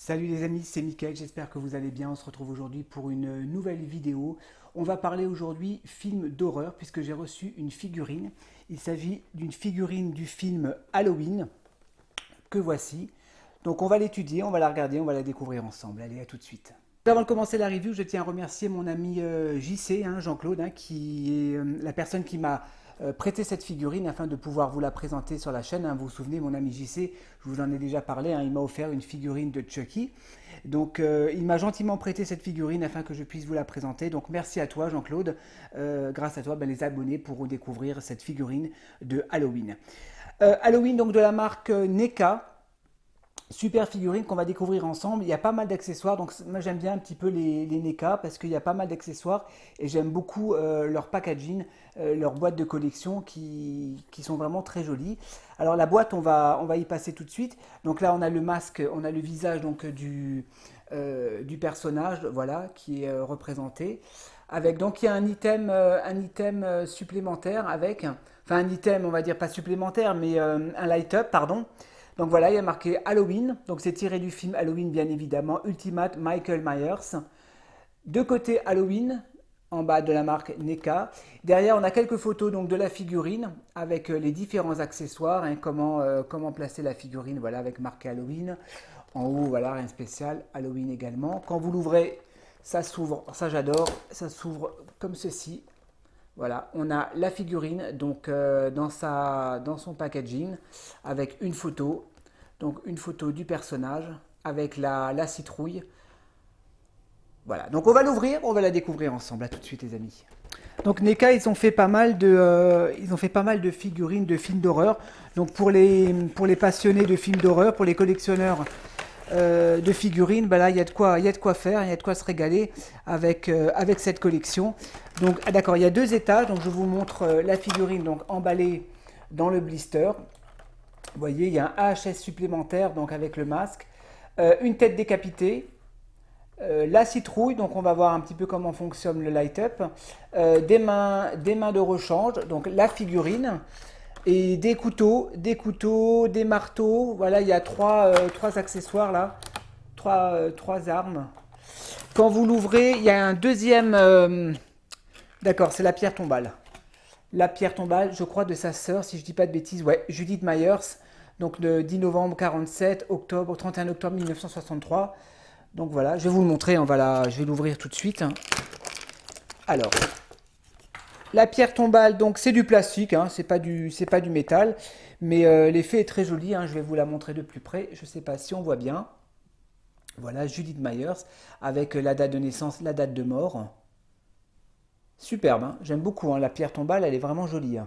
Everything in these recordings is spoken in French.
Salut les amis, c'est Mickaël, j'espère que vous allez bien. On se retrouve aujourd'hui pour une nouvelle vidéo. On va parler aujourd'hui film d'horreur puisque j'ai reçu une figurine. Il s'agit d'une figurine du film Halloween que voici. Donc on va l'étudier, on va la regarder, on va la découvrir ensemble. Allez, à tout de suite. Avant de commencer la review, je tiens à remercier mon ami JC, Jean-Claude, qui est la personne qui m'a prêté cette figurine afin de pouvoir vous la présenter sur la chaîne. Vous vous souvenez, mon ami JC, je vous en ai déjà parlé, il m'a offert une figurine de Chucky. Donc il m'a gentiment prêté cette figurine afin que je puisse vous la présenter. Donc merci à toi Jean-Claude. Grâce à toi, les abonnés pourront découvrir cette figurine de Halloween. Halloween donc de la marque NECA. Super figurine qu'on va découvrir ensemble. Il y a pas mal d'accessoires. Donc moi j'aime bien un petit peu les NECA parce qu'il y a pas mal d'accessoires et j'aime beaucoup leur packaging, leur boîte de collection qui sont vraiment très jolies. Alors la boîte, on va y passer tout de suite. Donc là on a le masque, on a le visage donc du personnage, voilà, qui est représenté. Avec donc il y a un item supplémentaire avec, enfin un item on va dire pas supplémentaire mais un light-up pardon. Donc voilà, il y a marqué Halloween, donc c'est tiré du film Halloween bien évidemment, Ultimate Michael Myers. De côté Halloween, en bas de la marque NECA. Derrière, on a quelques photos donc de la figurine avec les différents accessoires, comment placer la figurine, voilà, avec marqué Halloween. En haut, voilà, rien de spécial, Halloween également. Quand vous l'ouvrez, ça s'ouvre, ça j'adore, ça s'ouvre comme ceci. Voilà, on a la figurine donc dans son packaging avec une photo, donc une photo du personnage avec la citrouille. Voilà, donc on va l'ouvrir, on va la découvrir ensemble. À tout de suite les amis. Donc NECA, ils ont fait pas mal de figurines de films d'horreur. Donc pour les passionnés de films d'horreur, pour les collectionneurs de figurines, là il y a de quoi faire, il y a de quoi se régaler avec cette collection. Donc d'accord, il y a deux étages, donc je vous montre la figurine donc emballée dans le blister. Vous voyez, il y a un AHS supplémentaire donc avec le masque, une tête décapitée, la citrouille, donc on va voir un petit peu comment fonctionne le light-up, des mains de rechange, donc la figurine. Et des couteaux, des marteaux. Voilà, il y a trois accessoires là. Trois armes. Quand vous l'ouvrez, il y a un deuxième. D'accord, c'est la pierre tombale. La pierre tombale, je crois, de sa sœur, si je ne dis pas de bêtises. Ouais, Judith Myers. Donc le 10 novembre 47, 31 octobre 1963. Donc voilà, je vais vous le montrer. Je vais l'ouvrir tout de suite. Alors. La pierre tombale, donc c'est du plastique, c'est pas du métal, mais l'effet est très joli, je vais vous la montrer de plus près, je ne sais pas si on voit bien. Voilà, Judith Myers, avec la date de naissance, la date de mort. Superbe, j'aime beaucoup, la pierre tombale, elle est vraiment jolie.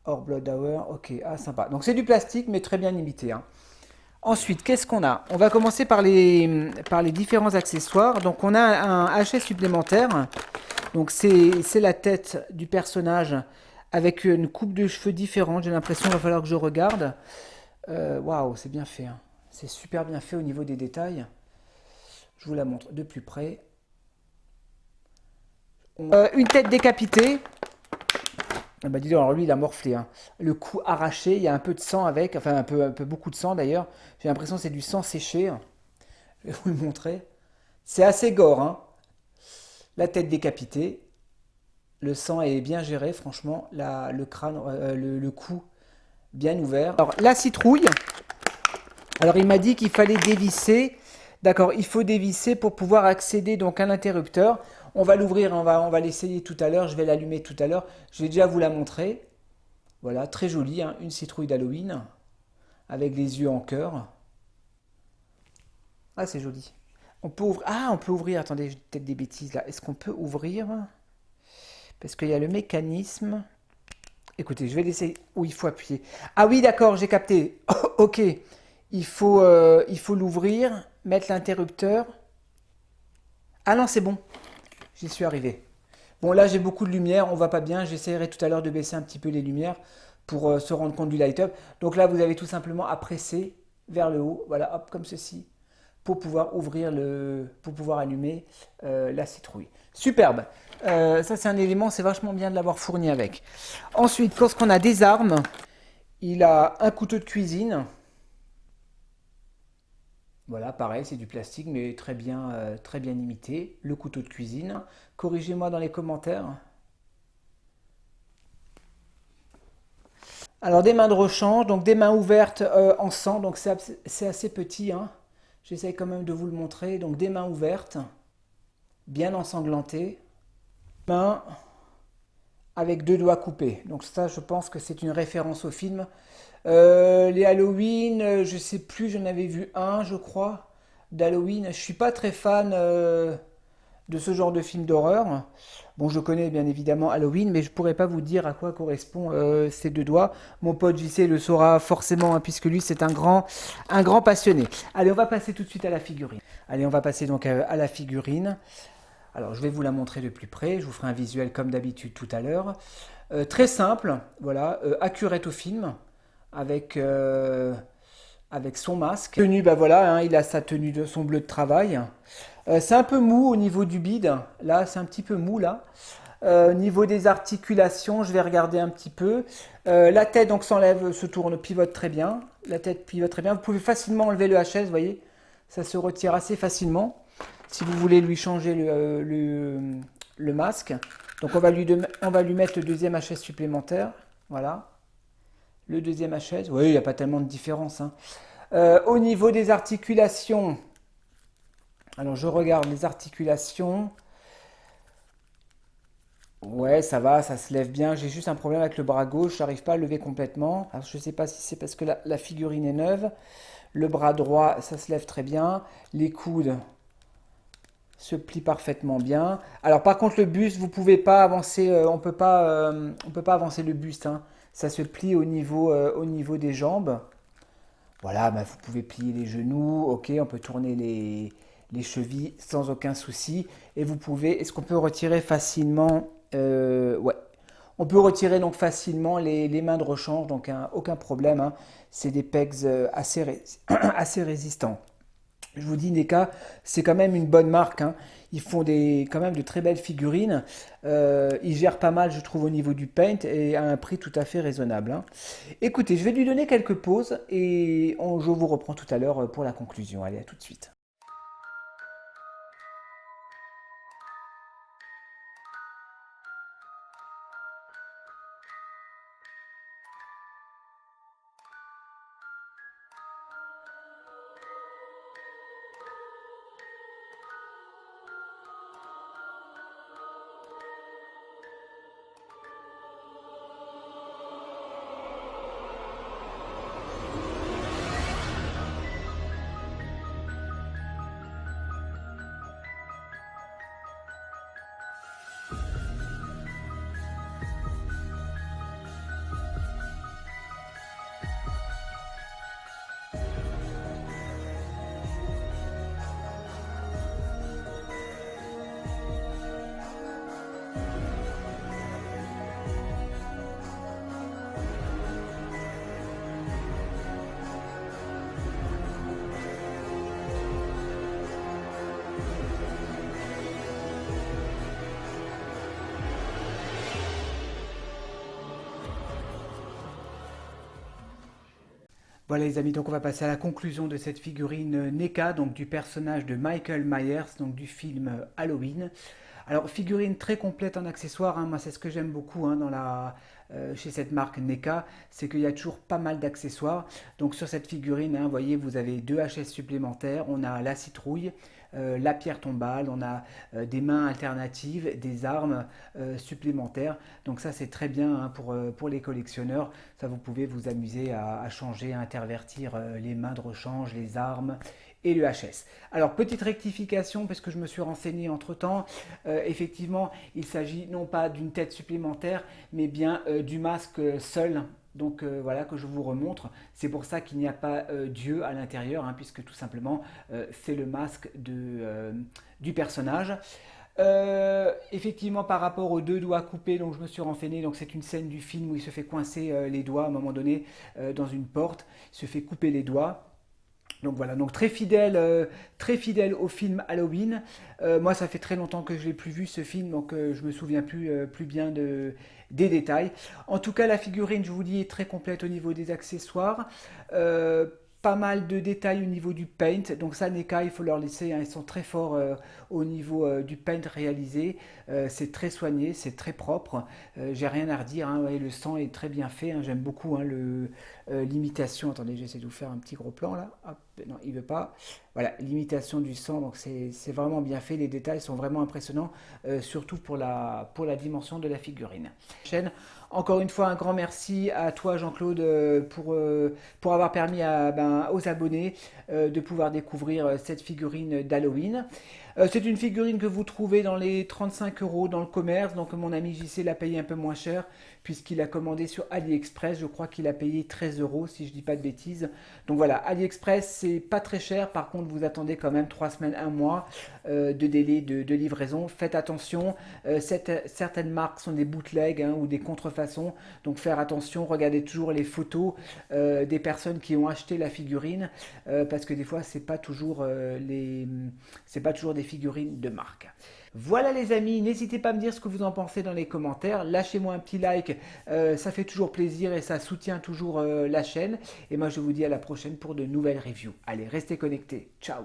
Or Blood Hour, ok, sympa. Donc c'est du plastique, mais très bien imité. Ensuite, qu'est-ce qu'on a? On va commencer par les différents accessoires. Donc on a un hachet supplémentaire. Donc c'est la tête du personnage avec une coupe de cheveux différente. J'ai l'impression qu'il va falloir que je regarde. Waouh, c'est bien fait. C'est super bien fait au niveau des détails. Je vous la montre de plus près. Une tête décapitée. Dis donc, alors lui il a morflé. Le cou arraché, il y a un peu de sang avec, enfin un peu beaucoup de sang d'ailleurs. J'ai l'impression que c'est du sang séché. Je vais vous le montrer. C'est assez gore. La tête décapitée. Le sang est bien géré, franchement. Le crâne, le cou bien ouvert. Alors, la citrouille. Alors, il m'a dit qu'il fallait dévisser. D'accord, il faut dévisser pour pouvoir accéder donc à l'interrupteur. On va l'ouvrir, on va l'essayer tout à l'heure. Je vais l'allumer tout à l'heure. Je vais déjà vous la montrer. Voilà, très jolie, une citrouille d'Halloween. Avec les yeux en cœur. Ah, c'est joli. On peut ouvrir. Attendez, j'ai peut-être des bêtises là. Est-ce qu'on peut ouvrir? Parce qu'il y a le mécanisme. Écoutez, je vais laisser où il faut appuyer. Ah oui, d'accord, j'ai capté. Ok. Il faut l'ouvrir, mettre l'interrupteur. Ah non, c'est bon. J'y suis arrivé. Bon, là, j'ai beaucoup de lumière. On voit pas bien. J'essaierai tout à l'heure de baisser un petit peu les lumières pour se rendre compte du light-up. Donc là, vous avez tout simplement à presser vers le haut. Voilà, hop, comme ceci. Pour pouvoir pour pouvoir allumer la citrouille. Superbe. Ça c'est un élément, c'est vachement bien de l'avoir fourni avec. Ensuite, lorsqu'on a des armes, il a un couteau de cuisine. Voilà, pareil, c'est du plastique, mais très bien imité. Le couteau de cuisine. Corrigez-moi dans les commentaires. Alors des mains de rechange, donc des mains ouvertes en sang, donc c'est assez petit, hein. J'essaye quand même de vous le montrer. Donc des mains ouvertes, bien ensanglantées. Mains avec deux doigts coupés. Donc ça, je pense que c'est une référence au film. Les Halloween, je sais plus, j'en avais vu un, je crois, d'Halloween. Je suis pas très fan de ce genre de film d'horreur. Bon, je connais bien évidemment Halloween, mais je pourrais pas vous dire à quoi correspond ces deux doigts. Mon pote JC le saura forcément, hein, puisque lui c'est un grand passionné. Allez, on va passer tout de suite à la figurine. Allez, on va passer donc à la figurine. Alors, je vais vous la montrer de plus près. Je vous ferai un visuel comme d'habitude tout à l'heure. Très simple, voilà, accurate au film, avec, avec son masque. Tenue, bah voilà, hein, il a sa tenue de son bleu de travail. C'est un peu mou au niveau du bide. Là, c'est un petit peu mou là. Au niveau des articulations, je vais regarder un petit peu. La tête donc s'enlève, se tourne, pivote très bien. La tête pivote très bien. Vous pouvez facilement enlever le HS, vous voyez. Ça se retire assez facilement. Si vous voulez lui changer le masque. Donc on va lui mettre le deuxième HS supplémentaire. Voilà. Le deuxième HS. Oui, il n'y a pas tellement de différence, hein. Au niveau des articulations, alors je regarde les articulations. Ouais, ça va, ça se lève bien. J'ai juste un problème avec le bras gauche, j'arrive pas à le lever complètement. Alors, je ne sais pas si c'est parce que la figurine est neuve. Le bras droit, ça se lève très bien. Les coudes se plient parfaitement bien. Alors par contre le buste, vous pouvez pas avancer, on peut pas avancer le buste, hein. Ça se plie au niveau des jambes. Voilà, bah, vous pouvez plier les genoux, ok, on peut tourner les chevilles sans aucun souci. Et vous pouvez, est-ce qu'on peut retirer facilement, ouais, on peut retirer donc facilement les mains de rechange, donc hein, aucun problème, hein. C'est des pegs assez résistants. Je vous dis, NECA, c'est quand même une bonne marque, hein. Ils font quand même de très belles figurines. Ils gèrent pas mal, je trouve, au niveau du paint et à un prix tout à fait raisonnable, hein. Écoutez, je vais lui donner quelques pauses et je vous reprends tout à l'heure pour la conclusion. Allez, à tout de suite. Voilà les amis, donc on va passer à la conclusion de cette figurine NECA, donc du personnage de Michael Myers, donc du film Halloween. Alors figurine très complète en accessoires, hein. Moi c'est ce que j'aime beaucoup, hein, chez cette marque NECA, c'est qu'il y a toujours pas mal d'accessoires. Donc sur cette figurine, hein, vous voyez, vous avez deux HS supplémentaires, on a la citrouille, la pierre tombale, on a des mains alternatives, des armes supplémentaires. Donc ça c'est très bien, hein, pour les collectionneurs. Ça vous pouvez vous amuser à changer, à intervertir les mains de rechange, les armes et le HS. Alors petite rectification parce que je me suis renseigné entre temps. Effectivement il s'agit non pas d'une tête supplémentaire mais bien du masque seul. Donc voilà que je vous remontre. C'est pour ça qu'il n'y a pas Dieu à l'intérieur, hein, puisque tout simplement c'est le masque du personnage. Effectivement, par rapport aux deux doigts coupés, donc je me suis renseigné, donc c'est une scène du film où il se fait coincer les doigts à un moment donné dans une porte, il se fait couper les doigts. Donc voilà, donc très fidèle au film Halloween. Moi, ça fait très longtemps que je l'ai plus vu ce film, donc je me souviens plus bien des détails. En tout cas, la figurine, je vous dis, est très complète au niveau des accessoires. pas mal de détails au niveau du paint, donc ça NECA il faut leur laisser, hein, ils sont très forts au niveau du paint réalisé, c'est très soigné, c'est très propre, j'ai rien à redire, hein, ouais, le sang est très bien fait, hein, j'aime beaucoup, hein, l'imitation, attendez j'essaie de vous faire un petit gros plan là, hop, non il veut pas, voilà l'imitation du sang, donc c'est vraiment bien fait, les détails sont vraiment impressionnants, surtout pour la dimension de la figurine. Chaîne. Encore une fois, un grand merci à toi Jean-Claude pour avoir permis aux abonnés de pouvoir découvrir cette figurine d'Halloween. C'est une figurine que vous trouvez dans les 35 € dans le commerce, donc mon ami JC l'a payé un peu moins cher puisqu'il a commandé sur AliExpress, je crois qu'il a payé 13 € si je ne dis pas de bêtises. Donc voilà, AliExpress c'est pas très cher, par contre vous attendez quand même 3 semaines, 1 mois de délai de livraison. Faites attention, certaines marques sont des bootlegs, hein, ou des contrefaçons, donc faire attention, regardez toujours les photos des personnes qui ont acheté la figurine, parce que des fois c'est pas toujours des figurines de marque. Voilà les amis, n'hésitez pas à me dire ce que vous en pensez dans les commentaires, lâchez-moi un petit like, ça fait toujours plaisir et ça soutient toujours la chaîne. Et moi je vous dis à la prochaine pour de nouvelles reviews. Allez, restez connectés, ciao.